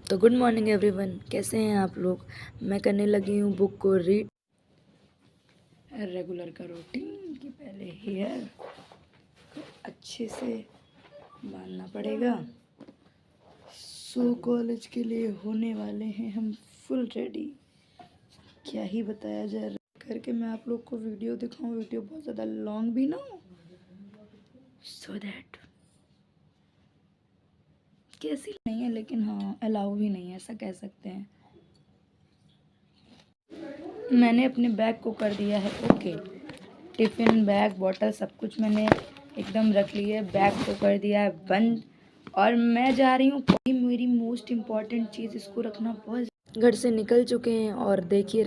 तो good morning everyone, कैसे हैं आप लोग। मैं करने लगी हूँ बुक को रीड। रेगुलर का रूटीन कि पहले हेयर को अच्छे से बांधना पड़ेगा। सो कॉलेज के लिए होने वाले हैं हम फुल रेडी। क्या ही बताया जाए, करके मैं आप लोग को वीडियो दिखाऊं, वीडियो बहुत ज़्यादा लॉन्ग भी ना हो, सो दैट कैसी नहीं है, लेकिन हाँ अलाउ भी नहीं है, ऐसा कह सकते हैं। मैंने अपने बैग को कर दिया है ओके। टिफ़िन बैग बॉटल सब कुछ मैंने एकदम रख ली है। बैग को कर दिया है बंद और मैं जा रही हूँ। मेरी मोस्ट इम्पॉर्टेंट चीज़, इसको रखना बहुत। घर से निकल चुके हैं और देखिए